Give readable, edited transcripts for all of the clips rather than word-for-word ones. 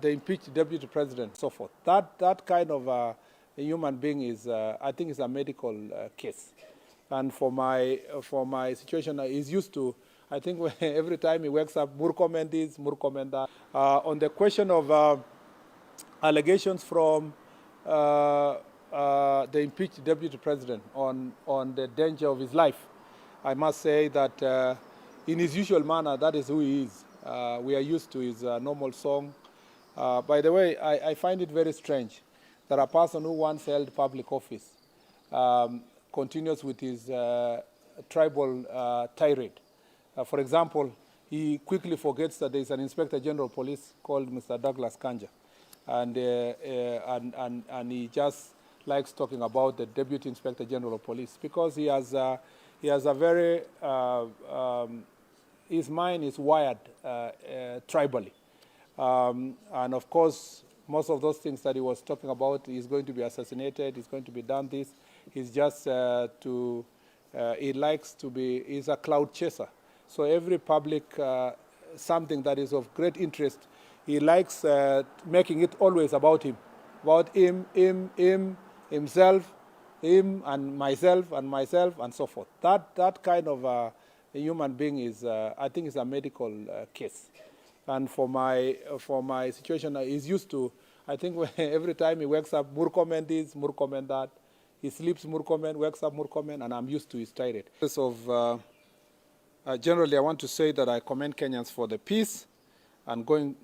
the impeached deputy president, and so forth. That kind of a human being is, I think, is a medical case. And for my situation, he's used to. I think every time he wakes up, Murkomen this, Murkomen that. On the question of allegations from the impeached deputy president on the danger of his life, I must say that in his usual manner, that is who he is. We are used to his normal song. By the way, I find it very strange that a person who once held public office continues with his tribal tirade. For example, he quickly forgets that there is an Inspector General of Police called Mr. Douglas Kanja, and he just likes talking about the Deputy Inspector General of Police because he has a very his mind is wired tribally, and of course, most of those things that he was talking about, he's going to be assassinated, he's going to be done this. He's just he likes to be, he's a cloud chaser. So every public, something that is of great interest, he likes making it always about him, himself, him and myself, and so forth. That kind of a human being is, I think, is a medical case. And for my situation, he's used to. I think every time he wakes up, Murkomen this, Murkomen that. He sleeps Murkomen, wakes up Murkomen, and I'm used to his tirade. Generally, I want to say that I commend Kenyans for the peace and going.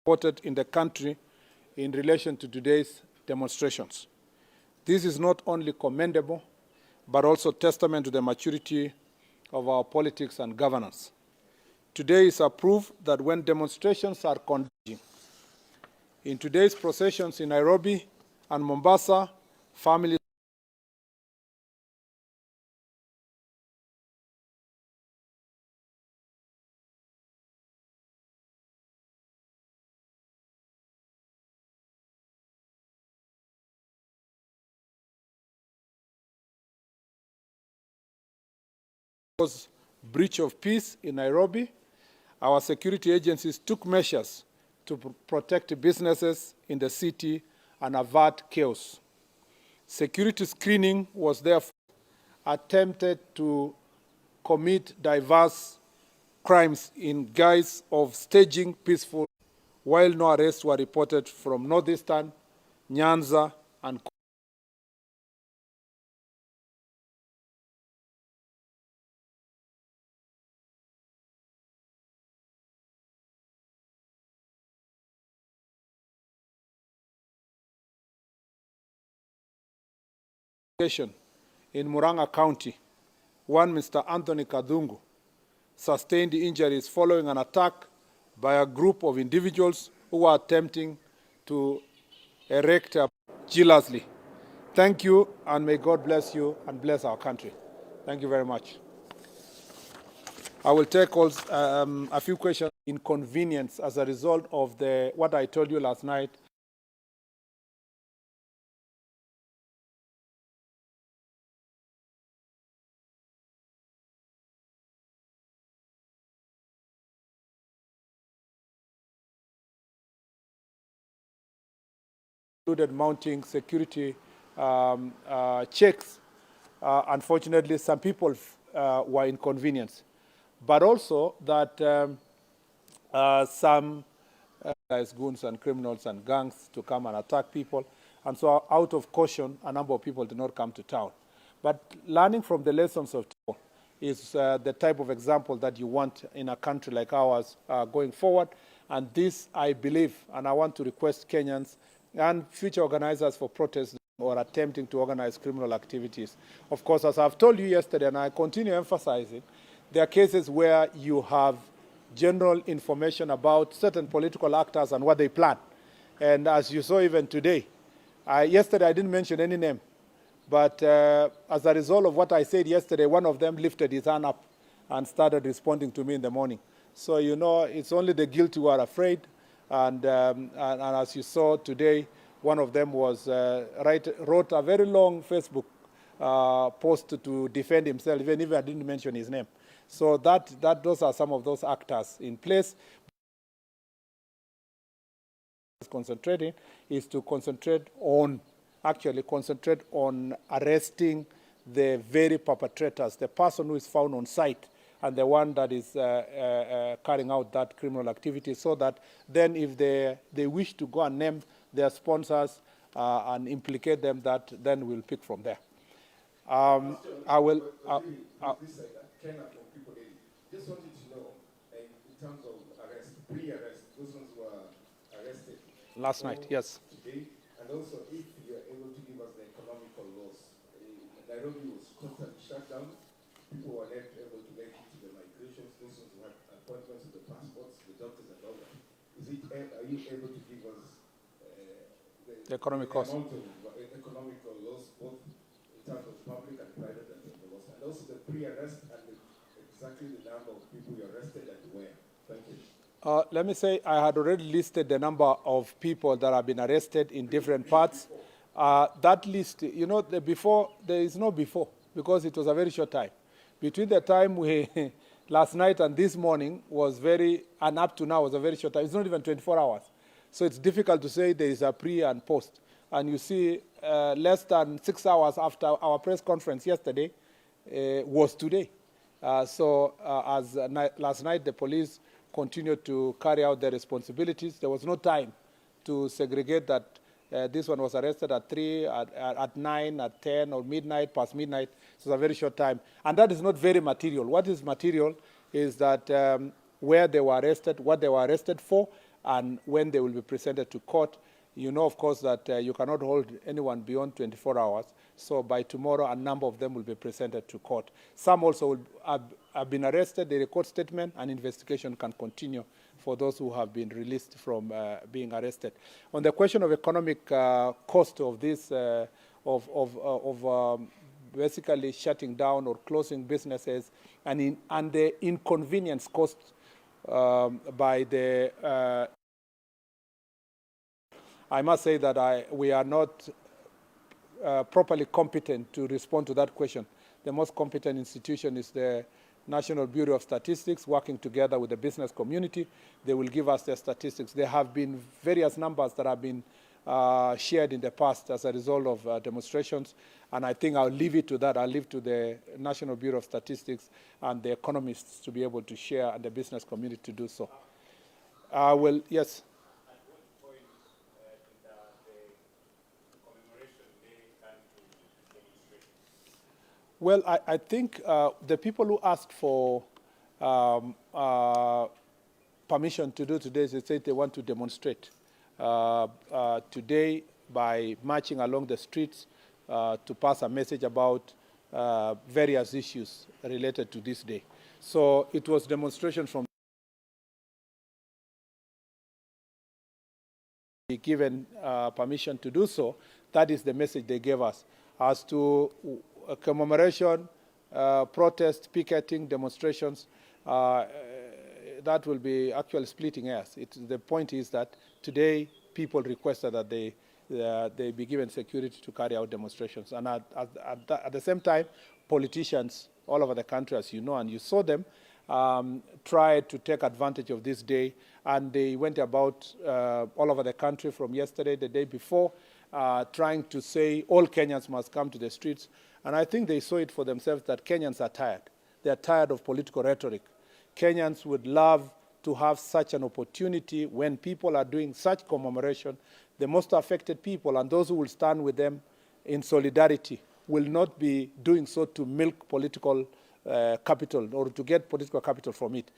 Reported in the country in relation to today's demonstrations. This is not only commendable, but also testament to the maturity of our politics and governance. Today is a proof that when demonstrations are conducted, in today's processions in Nairobi and Mombasa, families was breach of peace in Nairobi. Our security agencies took measures to protect businesses in the city and avert chaos. Security screening was therefore attempted to commit diverse crimes in guise of staging peaceful, while no arrests were reported from Northeastern, Nyanza, and in Murang'a County. One, Mr. Anthony Kadungu, sustained injuries following an attack by a group of individuals who were attempting to erect a jealously. Thank you, and may God bless you and bless our country. Thank you very much. I will take also, a few questions. Inconvenience as a result of what I told you last night. Included mounting security checks. Unfortunately, some people were inconvenienced, but also that some goons and criminals and gangs to come and attack people, and so out of caution, a number of people did not come to town. But learning from the lessons of town is the type of example that you want in a country like ours going forward. And this, I believe, and I want to request Kenyans and future organizers for protests or attempting to organize criminal activities. Of course, as I've told you yesterday, and I continue emphasizing, there are cases where you have general information about certain political actors and what they plan. And as you saw even today, yesterday I didn't mention any name, but as a result of what I said yesterday, one of them lifted his hand up and started responding to me in the morning. So, you know, it's only the guilty who are afraid. And as you saw today, one of them was wrote a very long Facebook post to defend himself, even if I didn't mention his name. So those are some of those actors in place. Concentrating is to concentrate on arresting the very perpetrators, the person who is found on site and the one that is carrying out that criminal activity, so that then if they wish to go and name their sponsors and implicate them, that then we'll pick from there. I will. Just wanted to know, in terms of arrest, pre-arrest, those ones were arrested last night, yes. Today, and also if you're able to give us the economical loss. Nairobi was constantly shut down. People were not able to get into the migrations. Those ones who had appointments with the passports, the doctors, and all that. Are you able to give us the economic cost? Amount of economical loss, both in terms of public and private, and also the pre-arrest and exactly the number of people you arrested and where? Thank you. Let me say I had already listed the number of people that have been arrested in different parts. That list, you know, there is no before, because it was a very short time. Between the time we, last night and this morning and up to now was a very short time. It's not even 24 hours. So it's difficult to say there is a pre and post. And you see, less than 6 hours after our press conference yesterday was today. Last night the police continued to carry out their responsibilities. There was no time to segregate that this one was arrested at 3, at 9, at 10, or midnight, past midnight. So it's a very short time. And that is not very material. What is material is that where they were arrested, what they were arrested for, and when they will be presented to court. You know, of course, that you cannot hold anyone beyond 24 hours. So by tomorrow, a number of them will be presented to court. Some also have been arrested. They record statement, and investigation can continue for those who have been released from being arrested. On the question of economic cost of this, basically shutting down or closing businesses, and the inconvenience caused by the I must say that we are not properly competent to respond to that question. The most competent institution is the National Bureau of Statistics, working together with the business community. They will give us their statistics. There have been various numbers that have been shared in the past as a result of demonstrations, and I think I'll leave it to that. I'll leave to the National Bureau of Statistics and the economists to be able to share, and the business community to do so. Yes. Well, I think the people who asked for permission to do today, they said they want to demonstrate today by marching along the streets to pass a message about various issues related to this day. So it was demonstration from given permission to do so. That is the message they gave us. As to commemoration, protest, picketing, demonstrations, that will be actually splitting hairs. The point is that today people requested that they be given security to carry out demonstrations. And at the same time, politicians all over the country, as you know, and you saw them, tried to take advantage of this day. And they went about all over the country from yesterday, the day before, trying to say all Kenyans must come to the streets. And I think they saw it for themselves that Kenyans are tired. They're tired of political rhetoric. Kenyans would love to have such an opportunity when people are doing such commemoration. The most affected people and those who will stand with them in solidarity will not be doing so to milk political capital or to get political capital from it.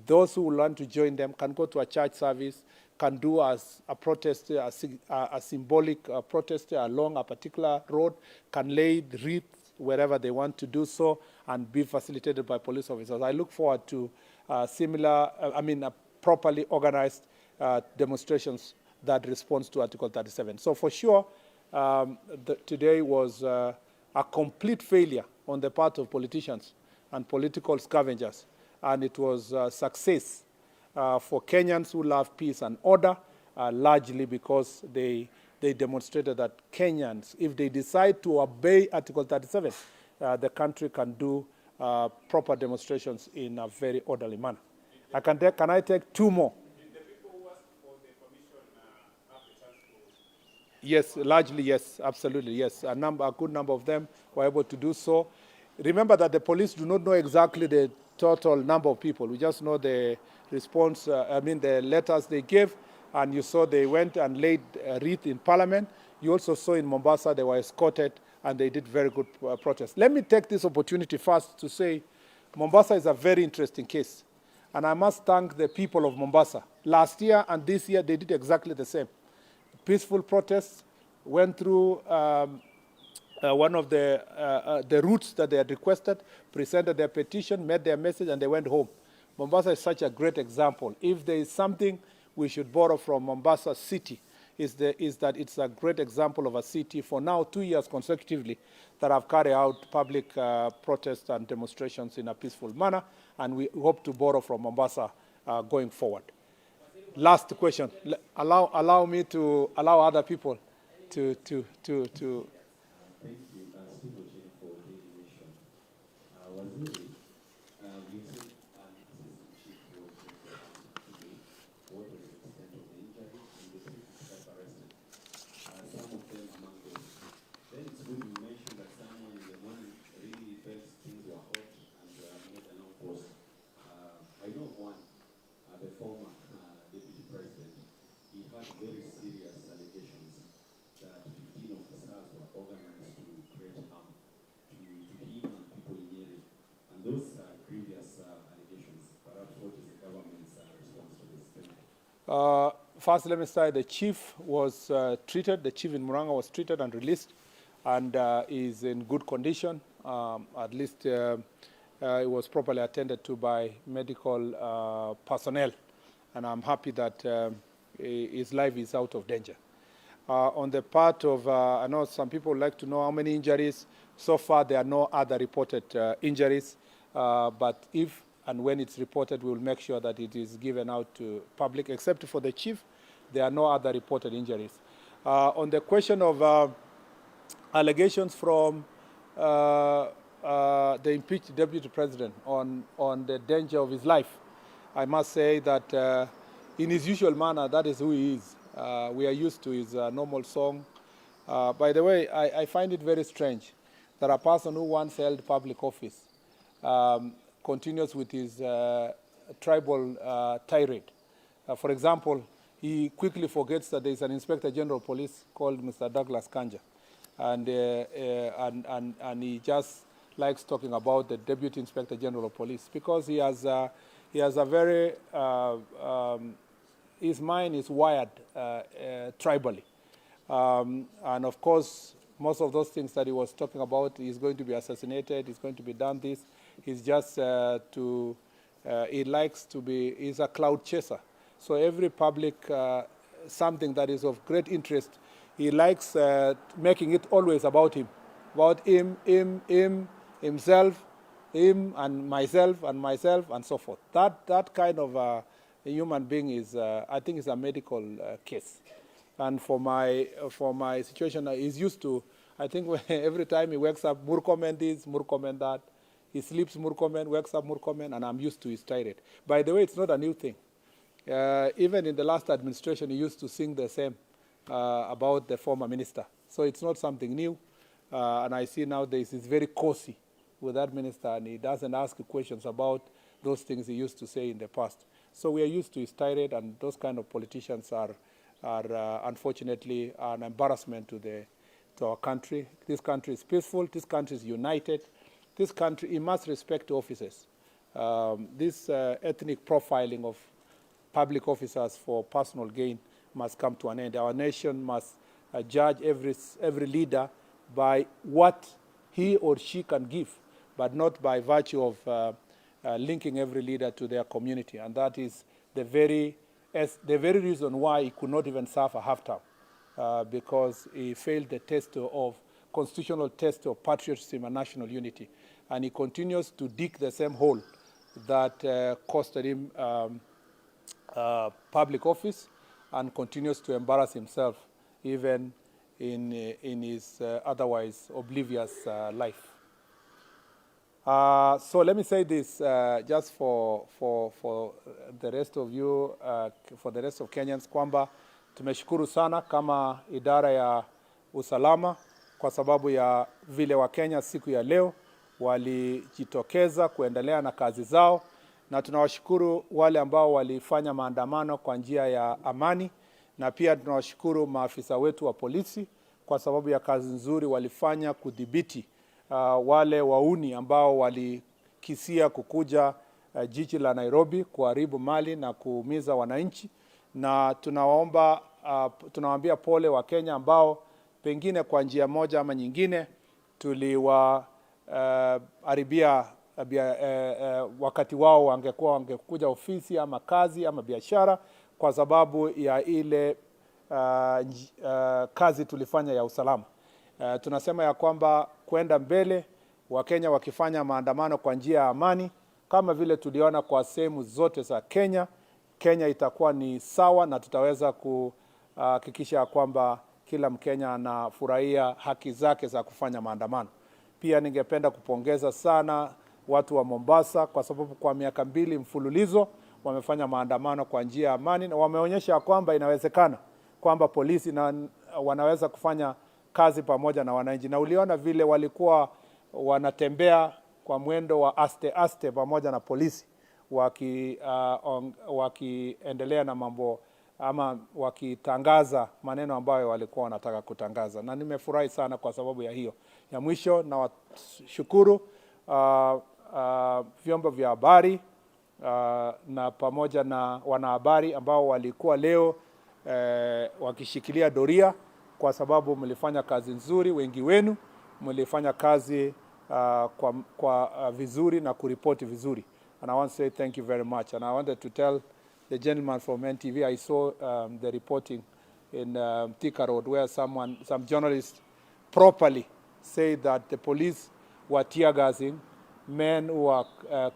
Those who want to join them can go to a church service, can do as a protest, a symbolic protest along a particular road, can lay wreaths wherever they want to do so, and be facilitated by police officers. I look forward to properly organized demonstrations that responds to Article 37. So for sure, today was a complete failure on the part of politicians and political scavengers, and it was a success for Kenyans who love peace and order, largely because they they demonstrated that Kenyans, if they decide to obey Article 37, the country can do proper demonstrations in a very orderly manner. Can I take two more? Did the people who asked for the permission have the chance to? Yes, largely yes, absolutely yes. A good number of them were able to do so. Remember that the police do not know exactly the total number of people. We just know the response, the letters they gave, and you saw they went and laid a wreath in Parliament. You also saw in Mombasa they were escorted, and they did very good protest. Let me take this opportunity first to say Mombasa is a very interesting case. And I must thank the people of Mombasa. Last year and this year, they did exactly the same. Peaceful protests, went through one of the routes that they had requested, presented their petition, made their message, and they went home. Mombasa is such a great example. If there is something we should borrow from Mombasa city, is that it's a great example of a city for now 2 years consecutively that have carried out public protests and demonstrations in a peaceful manner, and we hope to borrow from Mombasa going forward. Last question. Allow me to allow other people to. Thank you, Steve Ocheni for the nation. Waziri, you said Assistant Chief was today. What was the extent of the injury and the people that arrested? Some of them among those. Then it's good you mentioned that someone in the morning really felt things were hot and made an outpost. I know of one, the former deputy president. He had very serious allegations that 15 officers were organized to create harm to him and people in Nyeri. And those are previous allegations. Perhaps what is the government's response to this? Thank you. First, let me say the chief was treated, the chief in Muranga was treated and released, and is in good condition. At least it was properly attended to by medical personnel, and I'm happy that his life is out of danger. On the part of, I know some people like to know how many injuries. So far, there are no other reported injuries, but if and when it's reported, we will make sure that it is given out to public. Except for the chief, there are no other reported injuries. On the question of allegations from the impeached deputy president on the danger of his life, I must say that in his usual manner, that is who he is. We are used to his normal song. By the way, I find it very strange that a person who once held public office continues with his tribal tirade. For example, he quickly forgets that there is an Inspector General of Police called Mr. Douglas Kanja, and he just likes talking about the Deputy Inspector General of Police because he has a very his mind is wired tribally, and of course most of those things that he was talking about, he's going to be assassinated, he's going to be done this. He's just he likes to be, he's a cloud chaser. So every public, something that is of great interest, he likes making it always about him, himself, him and myself, and so forth. That kind of a human being is, I think, is a medical case. And for my situation, he's used to, I think every time he wakes up, Murkomen this, Murkomen that. He sleeps Murkomen, wakes up Murkomen, and I'm used to his tirade. By the way, it's not a new thing. Even in the last administration, he used to sing the same about the former minister. So it's not something new. And I see nowadays he's very cozy with that minister, and he doesn't ask questions about those things he used to say in the past. So we are used to his tirade, and those kind of politicians are unfortunately an embarrassment to our country. This country is peaceful. This country is united. This country, it must respect officers. This ethnic profiling of public officers for personal gain must come to an end. Our nation must judge every leader by what he or she can give, but not by virtue of linking every leader to their community. And that is the very reason why he could not even serve a half-term, because he failed the test of constitutional test of patriotism and national unity. And he continues to dig the same hole that costed him public office, and continues to embarrass himself even in his otherwise oblivious life. So let me say this just for the rest of you, for the rest of Kenyans, kwamba tumeshukuru sana kama idara ya usalama kwa sababu ya vile Wakenya siku ya leo walijitokeza kuendelea na kazi zao, na tunawashukuru wale ambao walifanya maandamano kwa njia ya amani, na pia tunawashukuru maafisa wetu wa polisi kwa sababu ya kazi nzuri walifanya kudhibiti wale wauni ambao walikisia kukuja jiji la Nairobi kuharibu mali na kuumiza wananchi. Na tunawaambia pole wa Kenya ambao pengine kwa njia moja ama nyingine tuliwaharibia wakati wao wangekuja ofisi ama kazi ama biashara kwa sababu ya ile kazi tulifanya ya usalama. Tunasema ya kwamba kwenda mbele, Wakenya wakifanya maandamano kwa njia ya amani, kama vile tuliona kwa sehemu zote za Kenya, Kenya itakuwa ni sawa na tutaweza kuhakikisha kwamba kila Mkenya anafurahia haki zake za kufanya maandamano. Pia ningependa kupongeza sana watu wa Mombasa kwa sababu kwa miaka 2 mfululizo wamefanya maandamano kwa njia ya amani, na wameonyesha kwamba inawezekana kwamba polisi wanaweza kufanya kazi pamoja na wananchi. Na uliona vile walikuwa wanatembea kwa mwendo wa aste pamoja na polisi wakiendelea na mambo ama wakitangaza maneno ambayo walikuwa wanataka kutangaza, na nimefurahi sana kwa sababu ya hiyo. Ya mwisho na washukuru vyombo vya habari na pamoja na wanahabari ambao walikuwa leo wakishikilia doria, kwa sababu mlifanya kazi nzuri. Wengi wenu mlifanya kazi kwa vizuri na kuripoti vizuri, and I want to say thank you very much. And I wanted to tell the gentleman from NTV, I saw the reporting in Thika Road where some journalists properly say that the police were tear gassing men who are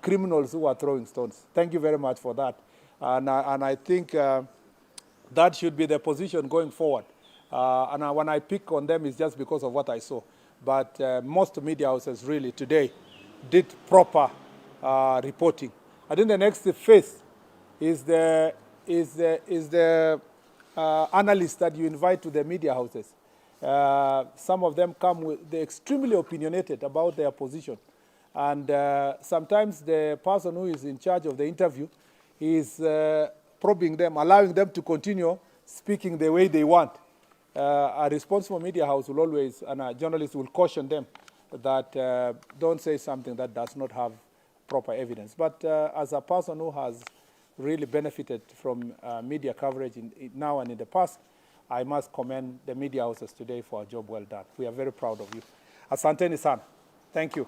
criminals who are throwing stones. Thank you very much for that. And I think that should be the position going forward. And when I pick on them, it's just because of what I saw. But most media houses really today did proper reporting. I think the next phase is the analysts that you invite to the media houses. Some of them they're extremely opinionated about their position. And sometimes the person who is in charge of the interview is probing them, allowing them to continue speaking the way they want. A responsible media house will always, and a journalist will caution them that don't say something that does not have proper evidence. But as a person who has really benefited from media coverage now and in the past, I must commend the media houses today for a job well done. We are very proud of you. Asanteni sana. Thank you.